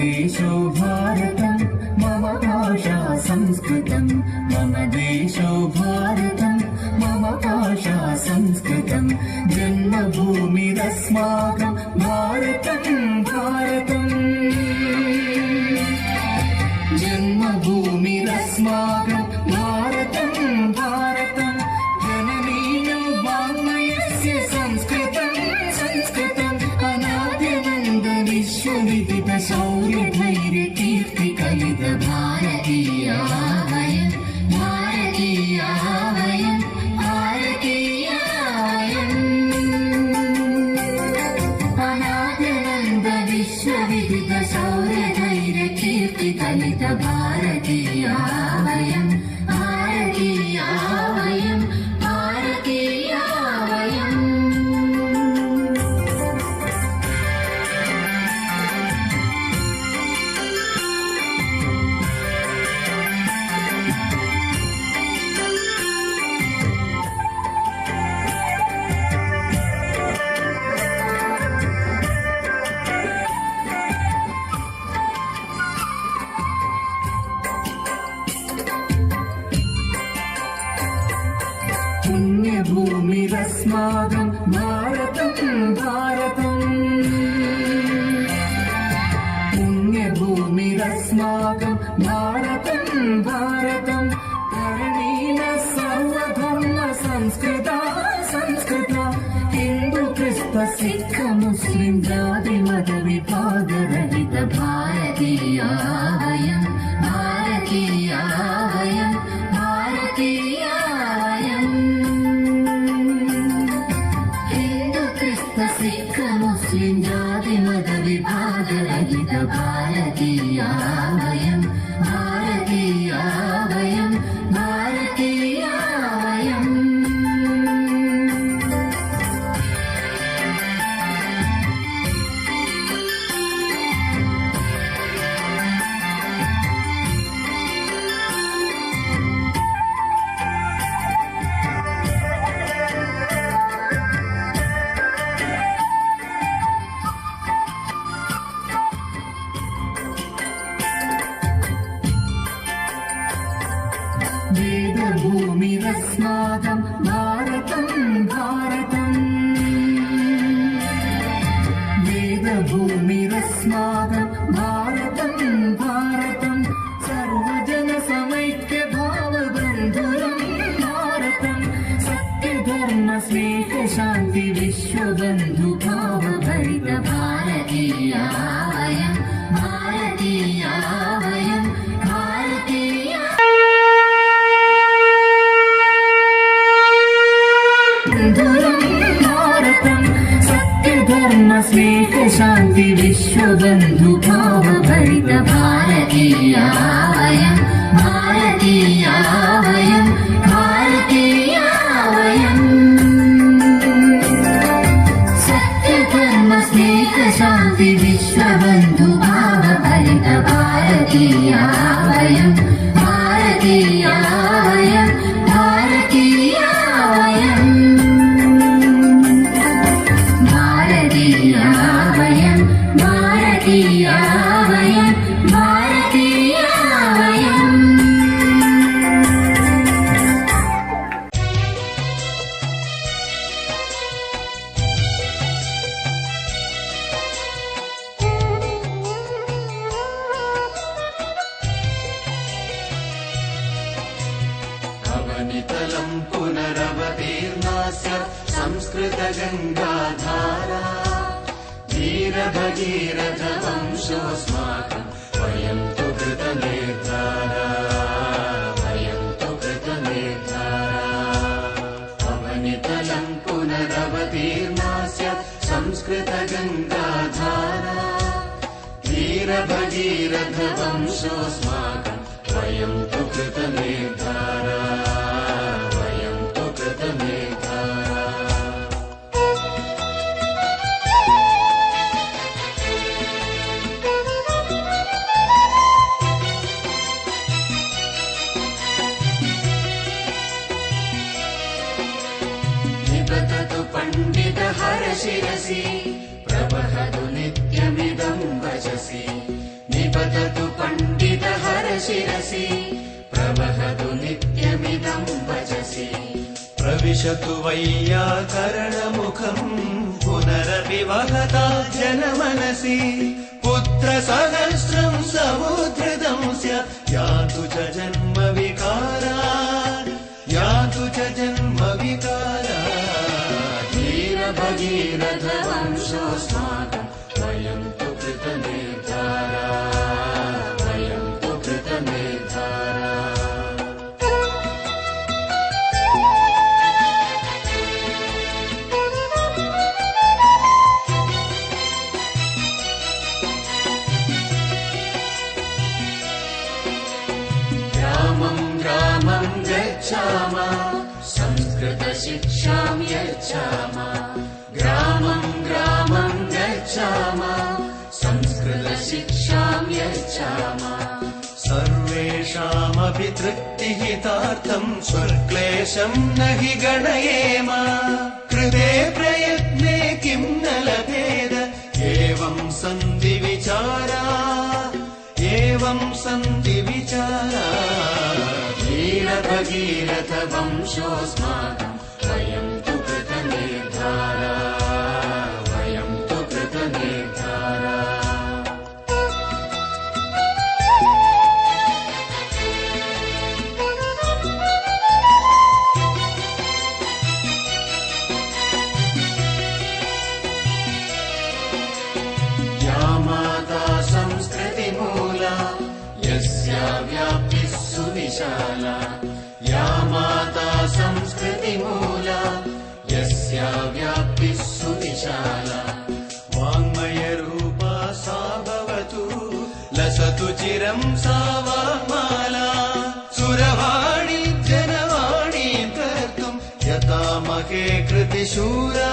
देशो भारतं मम भाषा संस्कृतं मम देशो भारतं मम भाषा संस्कृतं जन्मभूमिरस्माकं भारतं भारतं जन्मभूमिरस्माकं भारतं भारतं जननीनं वाङ्मयस्य संस्कृतं संस्कृतं अनाद्यनन्द विश्वविदित शौर्यधैर्यकीर्तिकलित भारतीया वयं भारतीया वयं भारतीया वयम् अनाद्यनन्द विश्वविदित शौर्यधैर्यकीर्तिकलित भारतीया वयं भारतीया वयं भारतीया वयम् पुण्यभूमिरस्माकं भारतं भारतं पुण्यभूमिरस्माकं भारतं भारतं करणीन सर्वधर्म संस्कृता संस्कृता हिन्दु क्रिस्त सिख मुस्लिं जाति मत विभागरहित भारतीया वयं भारतीया वयं भारतीया वयम् सिख मुस्लिं जाति मत विभागरहित भारतीया वयं भारतीया वयं भारतीया वयम् वेदभूमिरस्माकं भारतं भारतं वेदभूमिरस्माकं भारतं भारतं सर्वजनसमैक्यभावबन्धुरं भारतं सत्यधर्मस्नेहशान्ति विश्वबन्धुभावभरित भारतीया वयं भारतीया वयं भारतीया भारतं सत्यधर्म स्नेह शान्ति विश्वबन्धुभावभरित भारतीया वयं भारतीया वयं भारतीया वयम् सत्यधर्म स्नेह शान्ति विश्वबन्धुभावभरित भारतीया वयं भारतीया वयं भारतीया वयम् भारतीया वयं भारतीया वयं भारतीया वयम् अवनितलं पुनरवतीर्णास्य संस्कृतगङ्गाधारा वीरभगीरथवंशोऽस्माकं वयं तु कृतनिर्धारा वयं तु कृतनिर्धारा अवनितलं पुनरवतीर्णास्य संस्कृतगङ्गाधारा वीरभगीरथवंशोऽस्माकं वयं तु कृतनिर्धारा वयं तु कृतनिर्धारा निबततु पण्डितहरशिरसि प्रवहतु नित्यमिदं वचसि शिरसि प्रवहतु नित्यमिदं वचसि प्रविशतु वैयाकरणमुखम् पुनरपि वहता जनमनसि पुत्रसहस्रं समुद्धृतं स्यात् यातु च जन्मविकारा यातु च जन्मविकारा धीरभगीरथवंशोऽस्माकं वयं तु कृतनिर्धारा वयं तु कृतनिर्धारा ग्रामं ग्रामं गच्छामः संस्कृतशिक्षां यच्छामः ग्रामं ग्रामं गच्छामः संस्कृतशिक्षां यच्छामः सर्वेषामपि तृप्तिहितार्थं स्वक्लेशं न हि गणयेम कृते प्रयत्ने किं न लभेद एवं सन्ति विचारा धीरभगीरथवंशोऽस्माकं वयं तु कृतनिर्धारा वयं तु कृतनिर्धारा या माता संस्कृतिमूला यस्या व्याप्तिः सुविशाला या माता संस्कृतिमूला यस्या व्याप्तिः सुविशाला वाङ्मयरूपा सा भवतु लसतु चिरं सा वाङ्माला सुरवाणी जनवाणी कर्तुं यतामहे कृतिशूरा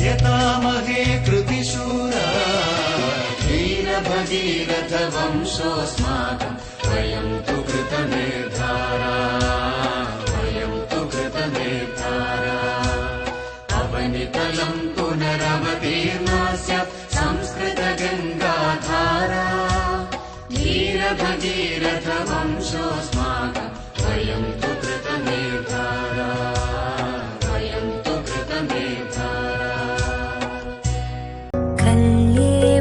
यतामहे कृतिशूरा धीरभगीरथवंशोऽस्माकं वयं तु कृतनिर्धारा वयं तु कृतनिर्धारा अवनितलं पुनरवतीर्णा स्यात् संस्कृतगङ्गाधारा धीरभगीरथवंशोऽस्माकं वयं तु कृतनिर्धारा वयं तु कृतनिर्धारा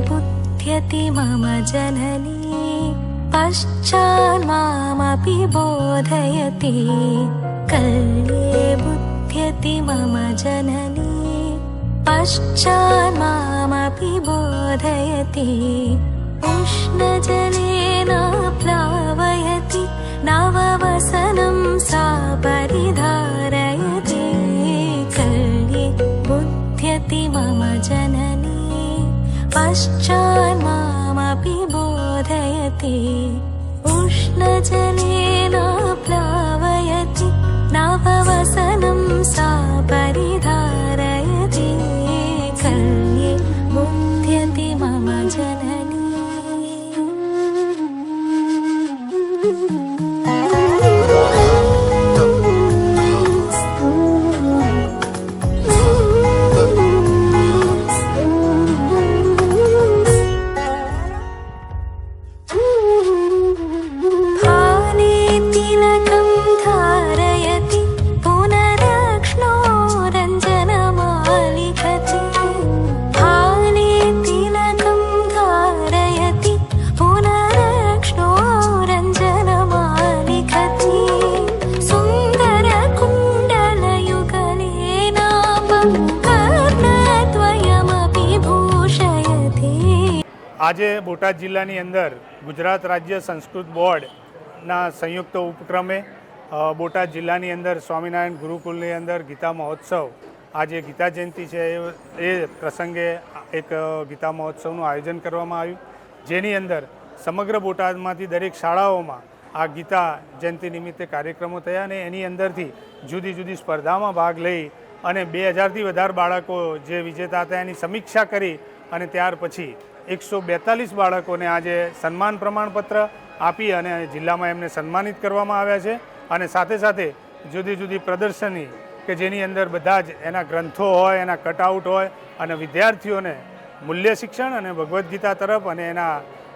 बुध्यति मम जननी पश्चान्मामपि बोधयति कल्ये बुध्यति मम जननी पश्चान्मामपि बोधयति उष्णजलेन प्लावयति नववसनं सा परिधारयति कल्ये बुध्यति मम जननी पश्चान्मामपि बोधयति उष्णजलेन प्लावयति नववसनं सा परिधारयति कल्ये बुध्यति मम जननी આજે બોટાદ જિલ્લાની અંદર ગુજરાત રાજ્ય સંસ્કૃત બોર્ડના સંયુક્ત ઉપક્રમે બોટાદ જિલ્લાની અંદર સ્વામિનારાયણ ગુરુકુલની અંદર ગીતા મહોત્સવ આજે ગીતા જયંતિ છે એ પ્રસંગે એક ગીતા મહોત્સવનું આયોજન કરવામાં આવ્યું, જેની અંદર સમગ્ર બોટાદમાંથી દરેક શાળાઓમાં આ ગીતા જયંતિ નિમિત્તે કાર્યક્રમો થયા અને એની અંદરથી જુદી જુદી સ્પર્ધામાં ભાગ લઈ અને 2000થી વધારે બાળકો જે વિજેતા હતા એની સમીક્ષા કરી અને ત્યાર પછી 142 બાળકોને આજે સન્માન પ્રમાણપત્ર આપી અને જિલ્લામાં એમને સન્માનિત કરવામાં આવ્યા છે અને સાથે સાથે જુદી જુદી પ્રદર્શની કે જેની અંદર બધા જ એના ગ્રંથો હોય, એના કટઆઉટ હોય અને વિદ્યાર્થીઓને મૂલ્ય શિક્ષણ અને ભગવદ્ ગીતા તરફ અને એના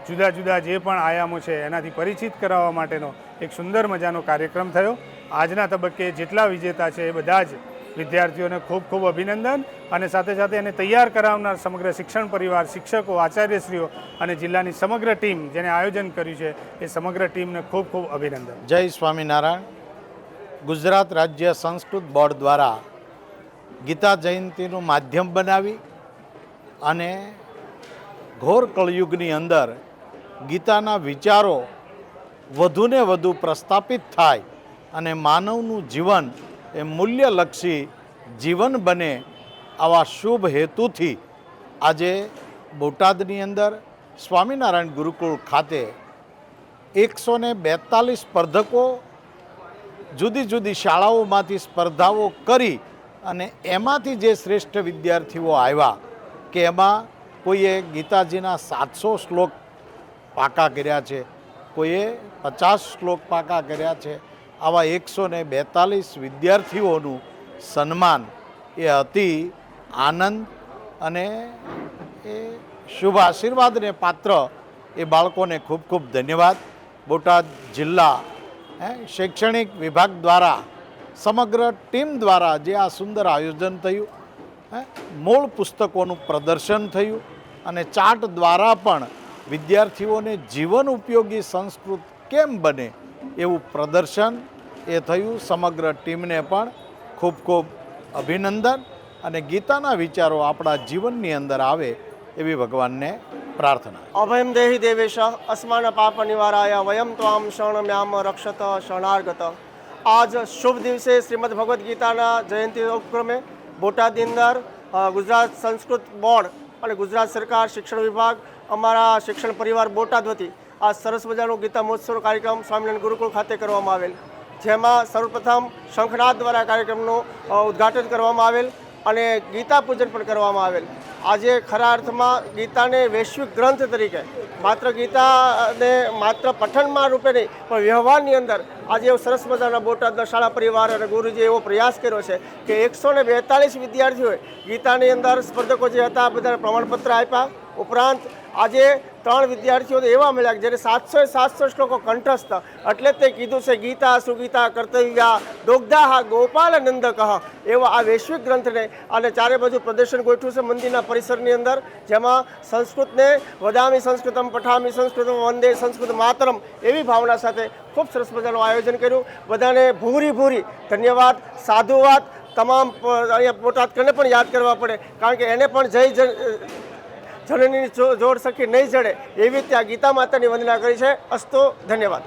જુદા જુદા જે પણ આયામો છે એનાથી પરિચિત કરાવવા માટેનો એક સુંદર મજાનો કાર્યક્રમ થયો. આજના તબક્કે જેટલા વિજેતા છે એ બધા જ વિદ્યાર્થીઓને ખૂબ ખૂબ અભિનંદન અને સાથે સાથે એને તૈયાર કરાવનાર સમગ્ર શિક્ષણ પરિવાર, શિક્ષકો, આચાર્યશ્રીઓ અને જિલ્લાની સમગ્ર ટીમ જેને આયોજન કર્યું છે એ સમગ્ર ટીમને ખૂબ ખૂબ અભિનંદન. જય સ્વામિનારાયણ. ગુજરાત રાજ્ય સંસ્કૃત બોર્ડ દ્વારા ગીતા જયંતિનું માધ્યમ બનાવી અને ઘોર કળયુગની અંદર ગીતાના વિચારો વધુને વધુ પ્રસ્થાપિત થાય અને માનવનું જીવન એ મૂલ્યલક્ષી જીવન બને આવા શુભ હેતુથી આજે બોટાદની અંદર સ્વામિનારાયણ ગુરુકુળ ખાતે 142 સ્પર્ધકો જુદી જુદી શાળાઓમાંથી સ્પર્ધાઓ કરી અને એમાંથી જે શ્રેષ્ઠ વિદ્યાર્થીઓ આવ્યા કે એમાં કોઈએ ગીતાજીના 700 શ્લોક પાકા કર્યા છે, કોઈએ 50 શ્લોક પાકા કર્યા છે. આવા 142 વિદ્યાર્થીઓનું સન્માન એ અતિ આનંદ અને એ શુભ આશીર્વાદને પાત્ર એ બાળકોને ખૂબ ખૂબ ધન્યવાદ. બોટાદ જિલ્લા શૈક્ષણિક વિભાગ દ્વારા સમગ્ર ટીમ દ્વારા જે આ સુંદર આયોજન થયું, મૂળ પુસ્તકોનું પ્રદર્શન થયું અને ચાર્ટ દ્વારા પણ વિદ્યાર્થીઓને જીવન ઉપયોગી સંસ્કૃત કેમ બને એવું પ્રદર્શન એ થયું. સમગ્ર ટીમને પણ ખૂબ ખૂબ અભિનંદન અને ગીતાના વિચારો આપણા જીવનની અંદર આવે એવી ભગવાનને પ્રાર્થના. અભયમ દેહી દેવેશ અસ્માન પાપ નિવારાય વયમ ત્વામ શરણમ્યામ રક્ષત શરણાર્ગત. આજ શુભ દિવસે શ્રીમદ ભગવદ્ ગીતાના જયંતિ ઉપક્રમે બોટાદની અંદર ગુજરાત સંસ્કૃત બોર્ડ અને ગુજરાત સરકાર શિક્ષણ વિભાગ, અમારા શિક્ષણ પરિવાર બોટાદ વતી આ સરસ મજાનો ગીતા મહોત્સવનો કાર્યક્રમ સ્વામિનારાયણ ગુરુકુળ ખાતે કરવામાં આવેલ, જેમાં સર્વપ્રથમ શંખનાદ દ્વારા કાર્યક્રમનું ઉદ્ઘાટન કરવામાં આવેલ અને ગીતા પૂજન પણ કરવામાં આવેલ. આજે ખરા અર્થમાં ગીતાને વૈશ્વિક ગ્રંથ તરીકે માત્ર ગીતાને માત્ર પઠનમાં રૂપે નહીં પણ વ્યવહારની અંદર આજે એવો સરસ મજાના બોટાદના શાળા પરિવાર અને ગુરુજીએ એવો પ્રયાસ કર્યો છે કે 142 વિદ્યાર્થીઓએ ગીતાની અંદર સ્પર્ધકો જે હતા બધાને પ્રમાણપત્ર આપ્યા. ઉપરાંત આજે 3 વિદ્યાર્થીઓ એવા મળ્યા કે જેને 700 શ્લોકો કંઠસ્થ, એટલે તે કીધું છે ગીતા સુગીતા કર્તવ્યા દોગ્ધાહ ગોપાલ નંદકઃ એવા આ વૈશ્વિક ગ્રંથને અને ચારે બાજુ પ્રદર્શન ગોઠવ્યું છે મંદિરના પરિસરની અંદર, જેમાં સંસ્કૃતને વદામી સંસ્કૃતમ પઠામી સંસ્કૃતમ વંદે સંસ્કૃત માતરમ એવી ભાવના સાથે ખૂબ સરસ મજાનું આયોજન કર્યું. બધાને ભૂરી ધન્યવાદ, સાધુવાદ. તમામ અહીંયા બોટાદકરને પણ યાદ કરવા પડે, કારણ કે એને પણ જય જનની જોડ સખી નહીં જડે એવી રીતે આ ગીતા માતાની વંદના કરી છે. અસ્તો, ધન્યવાદ.